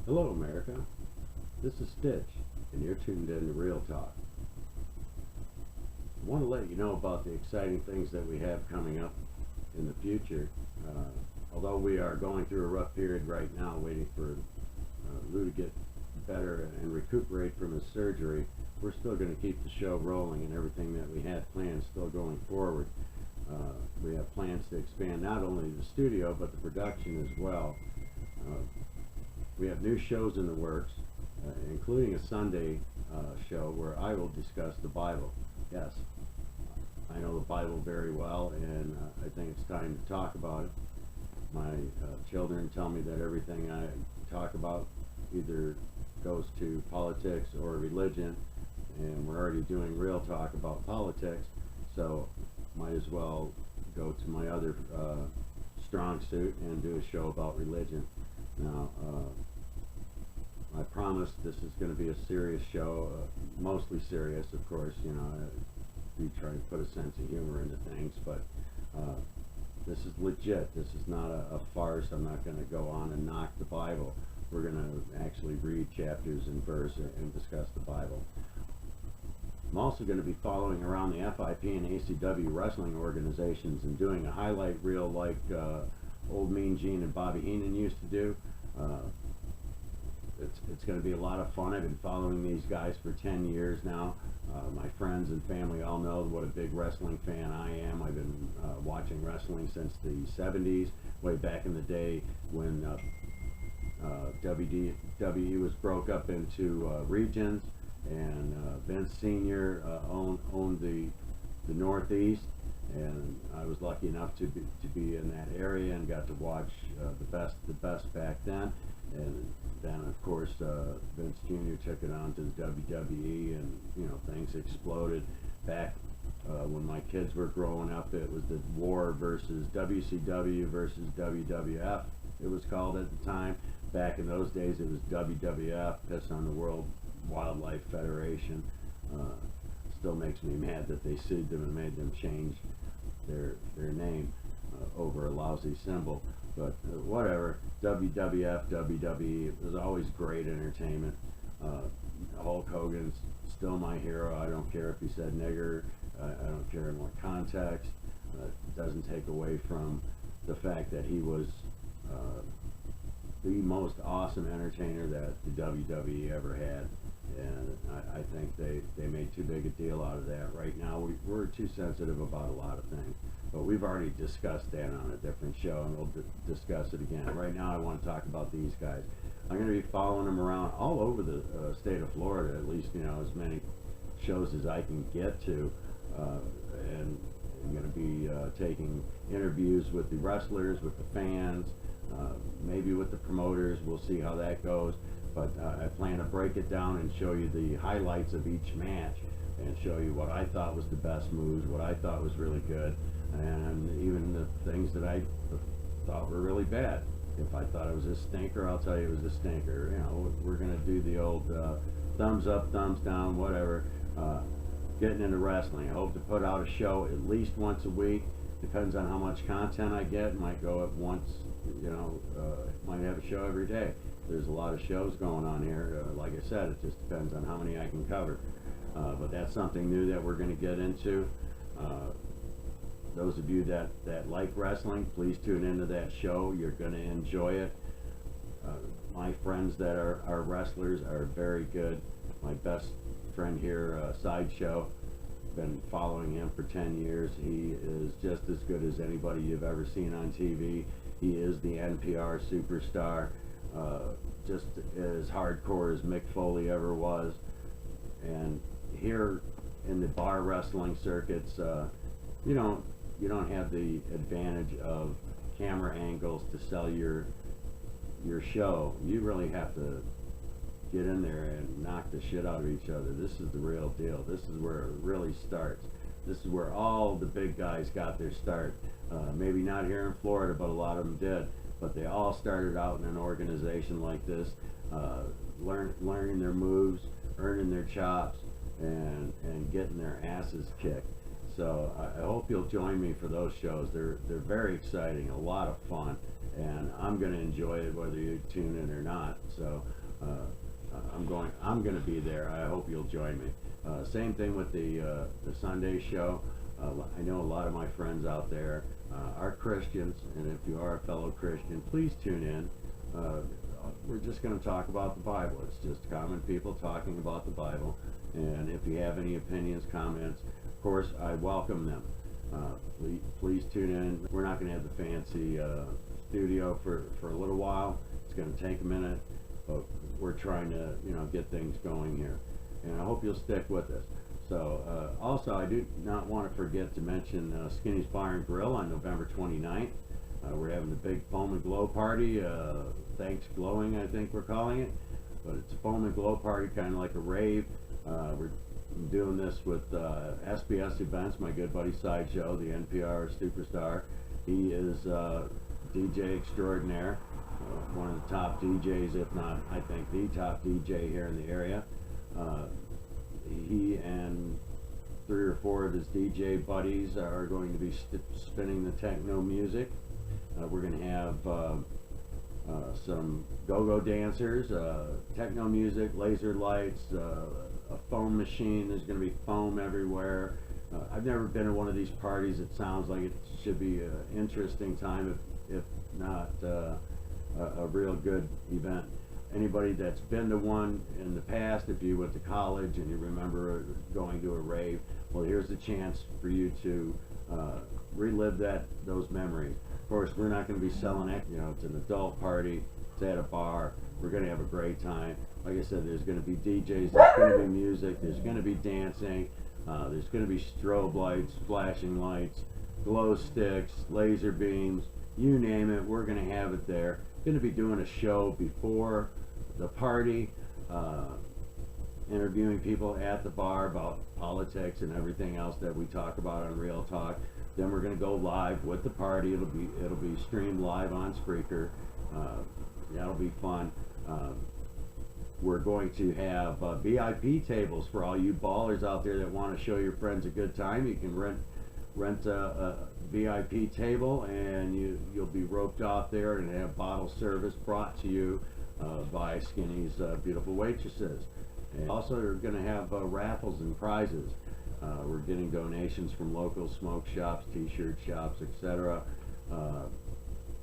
Hello, America. This is Stitch, and you're tuned in to Real Talk. I want to let you know about the exciting things that we have coming up in the future. Although we are going through a rough period right now, waiting for Lou to get better and recuperate from his surgery, we're still going to keep the show rolling, and everything that we had planned still going forward. We have plans to expand not only the studio, but the production as well. We have new shows in the works, including a Sunday show where I will discuss the Bible. Yes, I know the Bible very well, and I think it's time to talk about it. My children tell me that everything I talk about either goes to politics or religion, and we're already doing real talk about politics, so might as well go to my other strong suit and do a show about religion. Now, I promise this is going to be a serious show, mostly serious, of course. You know, we try to put a sense of humor into things, but this is legit. This is not a farce. I'm not going to go on and knock the Bible. We're going to actually read chapters and verse and discuss the Bible. I'm also going to be following around the FIP and ACW wrestling organizations and doing a highlight reel like Old Mean Gene and Bobby Heenan used to do. It's going to be a lot of fun. I've been following these guys for 10 years now. My friends and family all know what a big wrestling fan I am. I've been watching wrestling since the 70s, way back in the day when WWE was broke up into regions, and Vince Sr. owned the Northeast, and I was lucky enough to be in that area and got to watch the best back then. And then, of course, Vince Jr. took it on to the WWE, and things exploded. Back when my kids were growing up, it was the war versus WCW versus WWF. It was called at the time. Back in those days, it was WWF, piss on the World Wildlife Federation. Still makes me mad that they sued them and made them change their name over a lousy symbol. But whatever, WWF, WWE, it was always great entertainment. Hulk Hogan's still my hero. I don't care if he said nigger. I don't care in what context. It doesn't take away from the fact that he was the most awesome entertainer that the WWE ever had. And I think they made too big a deal out of that. Right now, we're too sensitive about a lot of things. But we've already discussed that on a different show, and we'll discuss it again. Right now, I want to talk about these guys. I'm going to be following them around all over the state of Florida, at least, as many shows as I can get to. And I'm going to be taking interviews with the wrestlers, with the fans, maybe with the promoters. We'll see how that goes. But I plan to break it down and show you the highlights of each match and show you what I thought was the best moves, what I thought was really good, and even the things that I thought were really bad. If I thought it was a stinker, I'll tell you it was a stinker. We're going to do the old thumbs up, thumbs down, whatever. Getting into wrestling. I hope to put out a show at least once a week. Depends on how much content I get. Might go at once, might have a show every day. There's a lot of shows going on here. Like I said, it just depends on how many I can cover. But that's something new that we're going to get into. Those of you that like wrestling, please tune into that show. You're going to enjoy it. My friends that are wrestlers are very good. My best friend here, Sideshow, been following him for 10 years. He is just as good as anybody you've ever seen on TV. He is the NPR superstar. Just as hardcore as Mick Foley ever was. And here in the bar wrestling circuits, you don't have the advantage of camera angles to sell your show. You really have to get in there and knock the shit out of each other. This is the real deal. This is where it really starts. This is where all the big guys got their start. Maybe not here in Florida, but a lot of them did. But they all started out in an organization like this, learning their moves, earning their chops, and getting their asses kicked. So I hope you'll join me for those shows. They're very exciting, a lot of fun, and I'm going to enjoy it whether you tune in or not. So I'm going to be there. I hope you'll join me. Same thing with the Sunday show. I know a lot of my friends out there are Christians, and if you are a fellow Christian, please tune in. We're just going to talk about the Bible. It's just common people talking about the Bible, and if you have any opinions, comments, of course, I welcome them. Please tune in. We're not going to have the fancy studio for a little while. It's going to take a minute, but we're trying to get things going here, and I hope you'll stick with us. So also, I do not want to forget to mention Skinny's Bar and Grill on November 29th. We're having the big Foam and Glow party. Thanks Glowing, I think we're calling it, but it's a Foam and Glow party, kind of like a rave. We're doing this with SBS Events, my good buddy Sideshow, the NPR superstar. He is DJ extraordinaire, one of the top DJs, if not, I think, the top DJ here in the area. He and 3 or 4 of his DJ buddies are going to be spinning the techno music. We're going to have some go-go dancers, techno music, laser lights, a foam machine. There's going to be foam everywhere. I've never been to one of these parties. It sounds like it should be an interesting time, if not a real good event. Anybody that's been to one in the past, if you went to college and you remember going to a rave, well, here's the chance for you to relive those memories. Of course, we're not going to be selling it. It's an adult party. It's at a bar. We're going to have a great time. Like I said, there's going to be DJs. There's going to be music. There's going to be dancing. There's going to be strobe lights, flashing lights, glow sticks, laser beams. You name it, we're going to have it there. Going to be doing a show before the party, interviewing people at the bar about politics and everything else that we talk about on Real Talk. Then we're going to go live with the party. It'll be streamed live on Spreaker. That'll be fun. We're going to have VIP tables for all you ballers out there that want to show your friends a good time. You can rent a VIP table, and you'll be roped off there and have bottle service brought to you by Skinny's beautiful waitresses. And also, we're going to have raffles and prizes. We're getting donations from local smoke shops, t-shirt shops, etc.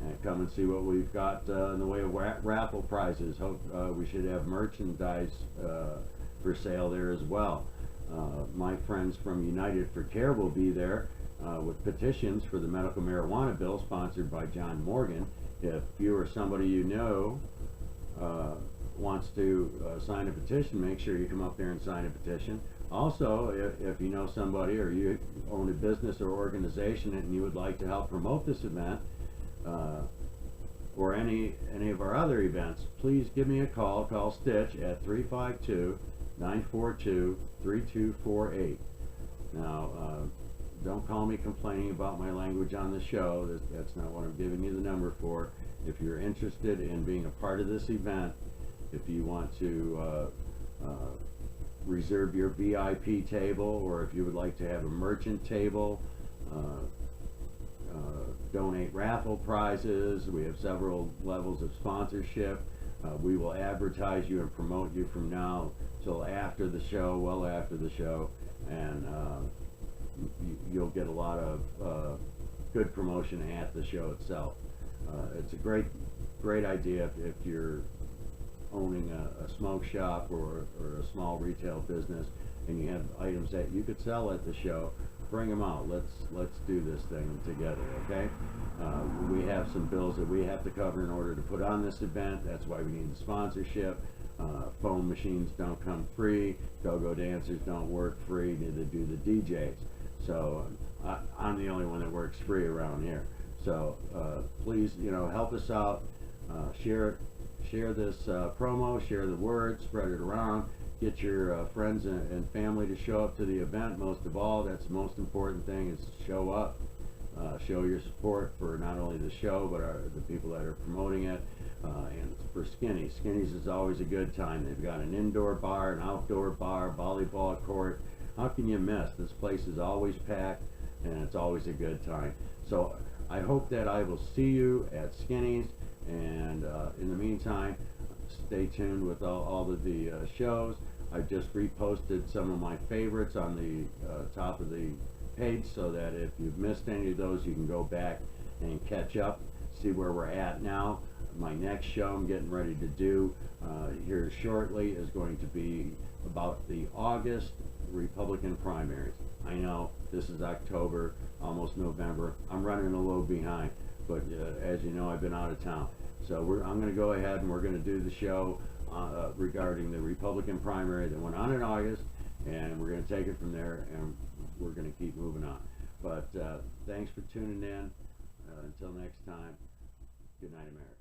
And come and see what we've got in the way of raffle prizes. Hope we should have merchandise for sale there as well. My friends from United for Care will be there with petitions for the medical marijuana bill, sponsored by John Morgan. If you or somebody you know wants to sign a petition, make sure you come up there and sign a petition. Also, if you know somebody or you own a business or organization and you would like to help promote this event, or any of our other events, please give me a call. Call Stitch at 352-942-3248. Now, don't call me complaining about my language on the show. That's not what I'm giving you the number for. If you're interested in being a part of this event, if you want to reserve your VIP table, or if you would like to have a merchant table, donate raffle prizes. We have several levels of sponsorship. We will advertise you and promote you from now till after the show, well after the show, and you'll get a lot of good promotion at the show itself. It's a great idea if you're owning a smoke shop or a small retail business and you have items that you could sell at the show. Bring them out. Let's do this thing together, okay? We have some bills that we have to cover in order to put on this event. That's why we need the sponsorship. Foam machines don't come free. Go-go dancers don't work free. Neither do the DJs. So I'm the only one that works free around here. So please, help us out. Share this promo. Share the word. Spread it around. Get your friends and family to show up to the event. Most of all, that's the most important thing, is show up. Show your support for not only the show, but the people that are promoting it. And for Skinny's. Skinny's is always a good time. They've got an indoor bar, an outdoor bar, volleyball court. How can you miss? This place is always packed, and it's always a good time. So I hope that I will see you at Skinny's, and in the meantime, stay tuned with all of the shows. I've just reposted some of my favorites on the top of the page, so that if you've missed any of those, you can go back and catch up, see where we're at now. My next show I'm getting ready to do here shortly is going to be about the August Republican primaries. I know this is October, almost November. I'm running a little behind, but as you know, I've been out of town. So I'm going to go ahead and we're going to do the show regarding the Republican primary that went on in August, and we're going to take it from there, and we're going to keep moving on. But thanks for tuning in. Until next time, good night, America.